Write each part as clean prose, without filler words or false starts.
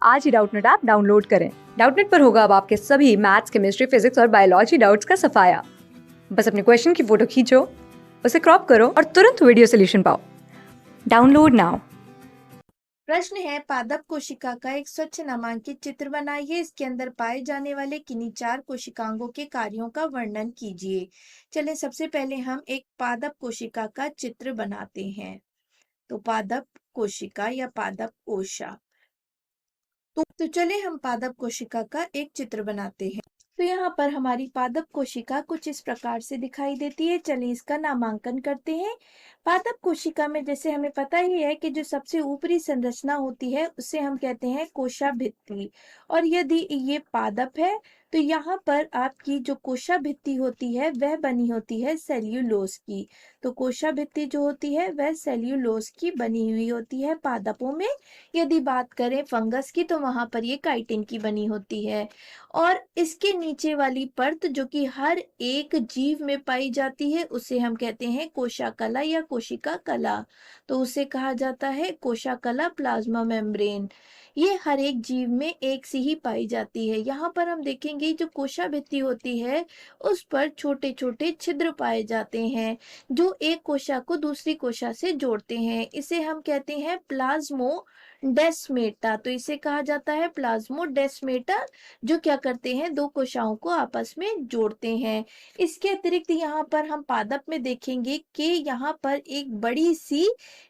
आज ही Doubtnut app download करें। Doubtnut पर होगा अब आपके सभी मैथ्स, केमिस्ट्री, फिजिक्स और बायोलॉजी डाउट्स का सफाया। बस अपने क्वेश्चन की फोटो खींचो, उसे क्रॉप करो और तुरंत वीडियो सोल्यूशन पाओ। Download now. प्रश्न है, पादप कोशिका का एक स्वच्छ नामांकित चित्र बनाइए। इसके अंदर पाए जाने वाले किन्हीं 4 कोशिकांगों के कार्यों का वर्णन कीजिए। चलिए सबसे पहले हम एक पादप कोशिका का चित्र बनाते हैं। तो पादप कोशिका या पादप कोशा। तो चलिए हम पादप कोशिका का एक चित्र बनाते हैं। तो यहाँ पर हमारी पादप कोशिका कुछ इस प्रकार से दिखाई देती है। चलिए इसका नामांकन करते हैं। पादप कोशिका में जैसे हमें पता ही है कि जो सबसे ऊपरी संरचना होती है उसे हम कहते हैं कोशाभित्ति। और यदि ये पादप है तो यहाँ पर आपकी जो कोशाभित्ति होती है वह बनी होती है सेल्यूलोज की। तो कोशाभित्ति जो होती है वह सेल्यूलोज की बनी हुई होती है पादपों में। यदि बात करें फंगस की तो वहां पर ये काइटिन की बनी होती है। और इसके नीचे वाली परत जो कि हर एक जीव में पाई जाती है उसे हम कहते हैं कोशाकला या कोशिका कला। तो उसे कहा जाता है कोशाकला प्लाज्मा मेम्ब्रेन। ये हर एक जीव में एक सी ही पाई जाती है। यहाँ पर हम देखेंगे जो कोशाभित्ति होती है उस पर छोटे छोटे छिद्र पाए जाते हैं जो एक कोशा को दूसरी कोशा से जोड़ते हैं। इसे हम कहते हैं प्लाज्मो डेस्मेटा। तो इसे कहा जाता है प्लाज्मोडेस्मेटा, जो क्या करते हैं दो कोशिकाओं को आपस में जोड़ते हैं। इसके अतिरिक्त यहाँ पर हम पादप में देखेंगे कि यहाँ पर एक बड़ी सी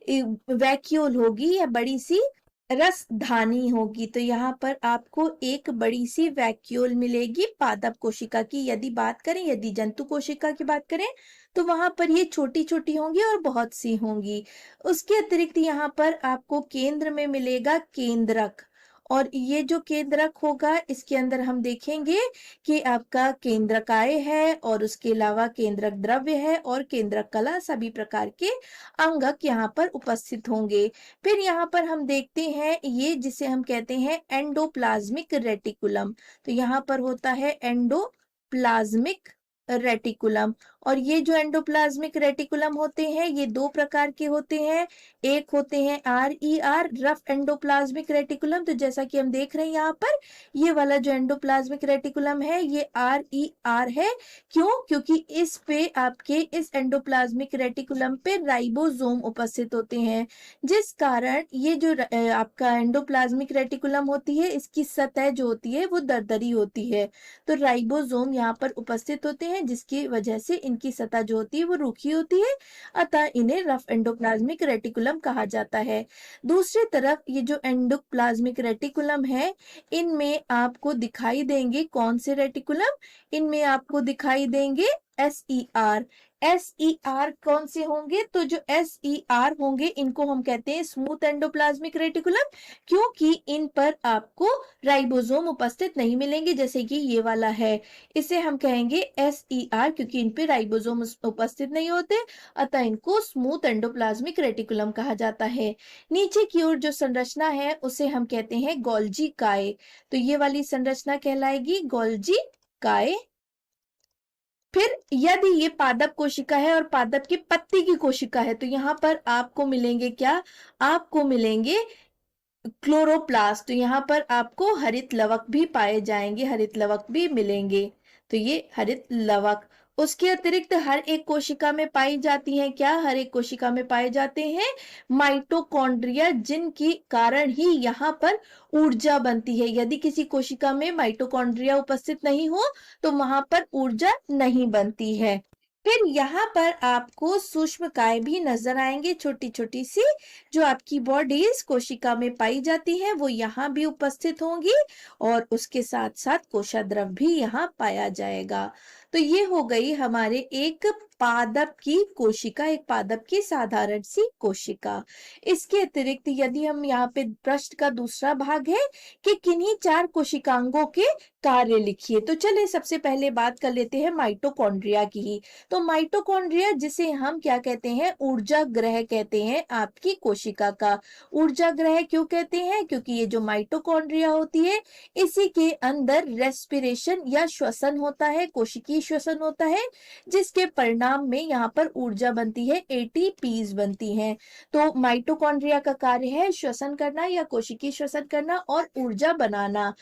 वैक्यूल होगी या बड़ी सी रसधानी होगी। तो यहाँ पर आपको एक बड़ी सी वैक्यूल मिलेगी पादप कोशिका की। यदि बात करें, यदि जंतु कोशिका की बात करें तो वहां पर ये छोटी छोटी होंगी और बहुत सी होंगी। उसके अतिरिक्त यहाँ पर आपको केंद्र में मिलेगा केंद्रक। और ये जो केंद्रक होगा इसके अंदर हम देखेंगे कि आपका केंद्रकाय है और उसके अलावा केंद्रक द्रव्य है और केंद्रक कला, सभी प्रकार के अंगक यहाँ पर उपस्थित होंगे। फिर यहाँ पर हम देखते हैं ये जिसे हम कहते हैं एंडोप्लाज्मिक रेटिकुलम। तो यहाँ पर होता है एंडोप्लाज्मिक रेटिकुलम। और ये जो एंडोप्लाज्मिक रेटिकुलम होते हैं ये दो प्रकार के होते हैं। एक होते हैं RER, रफ एंडोप्लाज्मिक रेटिकुलम। तो जैसा कि हम देख रहे हैं यहाँ पर ये वाला जो एंडोप्लाज्मिक रेटिकुलम है ये RER है। क्यों? क्योंकि इस पे आपके इस एंडोप्लाज्मिक रेटिकुलम पे राइबोसोम उपस्थित होते हैं, जिस कारण ये जो आपका एंडोप्लाज्मिक रेटिकुलम होती है इसकी सतह जो होती है वो दरदरी होती है। तो राइबोसोम यहाँ पर उपस्थित होते हैं जिसकी वजह से इनकी सतह जो होती है वो रूखी होती है, अतः इन्हें रफ एंडोप्लाज्मिक रेटिकुलम कहा जाता है। दूसरी तरफ ये जो एंडोप्लाज्मिक रेटिकुलम है इनमें आपको दिखाई देंगे कौन से रेटिकुलम? इनमें आपको दिखाई देंगे SER। SER कौन से होंगे? तो जो SER होंगे इनको हम कहते हैं स्मूथ एंडोप्लाज्मिक रेटिकुलम, क्योंकि इन पर आपको राइबोसोम उपस्थित नहीं मिलेंगे जैसे कि ये वाला है। इसे हम कहेंगे SER क्योंकि इन पे राइबोसोम उपस्थित नहीं होते, अतः इनको स्मूथ एंडोप्लाज्मिक रेटिकुलम कहा जाता है। नीचे की ओर जो संरचना है उसे हम कहते हैं गोल्जी काय। तो ये वाली संरचना कहलाएगी गोल्जी काय। फिर यदि ये पादप कोशिका है और पादप की पत्ती की कोशिका है तो यहाँ पर आपको मिलेंगे क्या? आपको मिलेंगे क्लोरोप्लास्ट। तो यहाँ पर आपको हरित लवक भी पाए जाएंगे, हरित लवक भी मिलेंगे। तो ये हरित लवक। उसके अतिरिक्त हर एक कोशिका में पाई जाती हैं क्या? हर एक कोशिका में पाए जाते हैं माइटोकॉन्ड्रिया, जिनकी कारण ही यहाँ पर ऊर्जा बनती है। यदि किसी कोशिका में माइटोकॉन्ड्रिया उपस्थित नहीं हो तो वहां पर ऊर्जा नहीं बनती है। फिर यहाँ पर आपको सूक्ष्मकाय भी नजर आएंगे, छोटी छोटी सी, जो आपकी बॉडीज कोशिका में पाई जाती है वो यहाँ भी उपस्थित होंगी और उसके साथ साथ कोशाद्रव भी यहाँ पाया जाएगा। तो ये हो गई हमारे एक पादप की कोशिका, एक पादप की साधारण सी कोशिका। इसके अतिरिक्त यदि हम यहाँ पे प्रश्न का दूसरा भाग है कि किन्हीं 4 कोशिकांगों के कार्य लिखिए। तो चलिए सबसे पहले बात कर लेते हैं माइटोकॉन्ड्रिया की। तो माइटोकॉन्ड्रिया जिसे हम क्या कहते हैं? ऊर्जा ग्रह कहते हैं आपकी कोशिका का। ऊर्जा ग्रह क्यों कहते हैं? क्योंकि ये जो माइटोकॉन्ड्रिया होती है इसी के अंदर रेस्पिरेशन या श्वसन होता है, कोशिकीय की श्वसन होता है, जिसके परिणाम में यहाँ पर ऊर्जा बनती है, एटीपीज बनती हैं। तो माइटोकॉन्ड्रिया का कार्य है श्वसन करना या कोशिकीय श्वसन करना और ऊर्जा बनाना।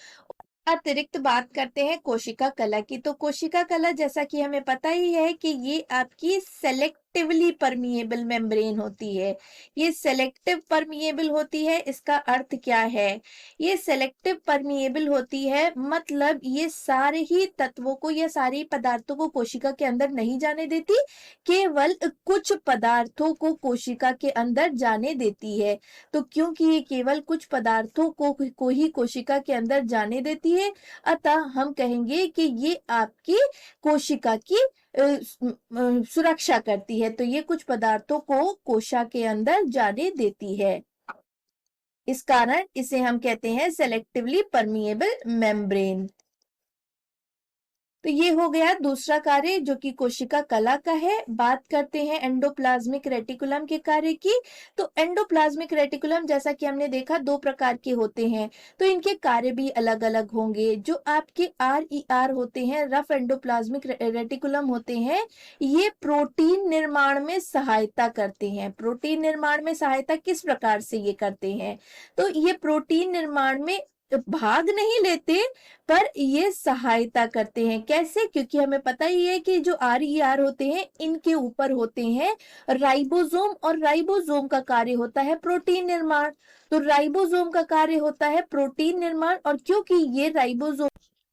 अतिरिक्त बात करते हैं कोशिका कला की। तो कोशिका कला, जैसा कि हमें पता ही है कि ये आपकी सेलेक्टिवली परमिएबल मेम्ब्रेन होती है। ये सेलेक्टिव परमिएबल होती है, इसका अर्थ क्या है? ये सेलेक्टिव परमिएबल होती है मतलब ये सारे ही तत्वों को या सारे पदार्थों को कोशिका के अंदर नहीं जाने देती, केवल कुछ पदार्थों को कोशिका के अंदर जाने देती है। तो क्योंकि ये केवल कुछ पदार्थों को ही कोशिका के अंदर जाने देती है, अतः हम कहेंगे कि ये आपकी कोशिका की सुरक्षा करती है। तो ये कुछ पदार्थों को कोशिका के अंदर जाने देती है, इस कारण इसे हम कहते हैं सेलेक्टिवली परमिएबल मेम्ब्रेन। तो ये हो गया दूसरा कार्य जो कि कोशिका कला का है। बात करते हैं एंडोप्लाज्मिक रेटिकुलम के कार्य की। तो एंडोप्लाज्मिक रेटिकुलम, जैसा कि हमने देखा, दो प्रकार के होते हैं, तो इनके कार्य भी अलग अलग होंगे। जो आपके RER होते हैं, रफ एंडोप्लाज्मिक रेटिकुलम होते हैं, ये प्रोटीन निर्माण में सहायता करते हैं। प्रोटीन निर्माण में सहायता किस प्रकार से ये करते हैं? तो ये प्रोटीन निर्माण में भाग नहीं लेते, पर ये सहायता करते हैं। कैसे? क्योंकि हमें पता ही है कि जो RER होते हैं, इनके ऊपर होते हैं राइबोसोम, और राइबोसोम का कार्य होता है प्रोटीन निर्माण। तो राइबोसोम का कार्य होता है प्रोटीन निर्माण, और क्योंकि ये राइबोसोम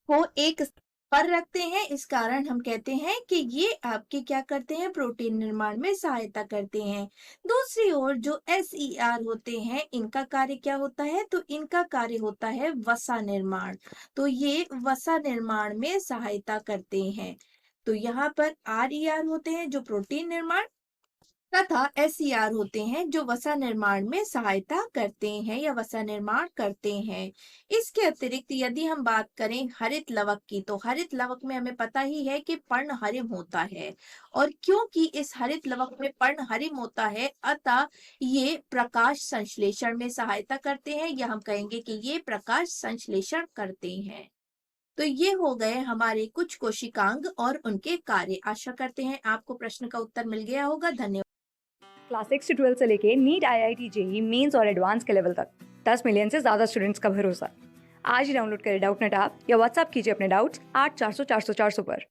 को एक पर रखते हैं, इस कारण हम कहते हैं कि ये आपके क्या करते हैं? प्रोटीन निर्माण में सहायता करते हैं। दूसरी ओर जो SER होते हैं, इनका कार्य क्या होता है? तो इनका कार्य होता है वसा निर्माण। तो ये वसा निर्माण में सहायता करते हैं। तो यहाँ पर RER होते हैं जो प्रोटीन निर्माण, तथा SER होते हैं जो वसा निर्माण में सहायता करते हैं या वसा निर्माण करते हैं। इसके अतिरिक्त यदि हम बात करें हरित लवक की, तो हरित लवक में हमें पता ही है कि पर्णहरिम होता है, और क्योंकि इस हरित लवक में पर्णहरिम होता है, अतः ये प्रकाश संश्लेषण में सहायता करते हैं, या हम कहेंगे कि ये प्रकाश संश्लेषण करते हैं। तो ये हो गए हमारे कुछ कोशिकांग और उनके कार्य। आशा करते हैं आपको प्रश्न का उत्तर मिल गया होगा। धन्यवाद। क्लास 6 से 12 से लेके नीट, IIT, JEE मेंस और एडवांस के लेवल तक 10 मिलियन से ज़्यादा स्टूडेंट्स का भरोसा। आज ही डाउनलोड करें डाउटनेट ऐप या व्हाट्सएप कीजिए अपने डाउट्स 8400 400 400 पर।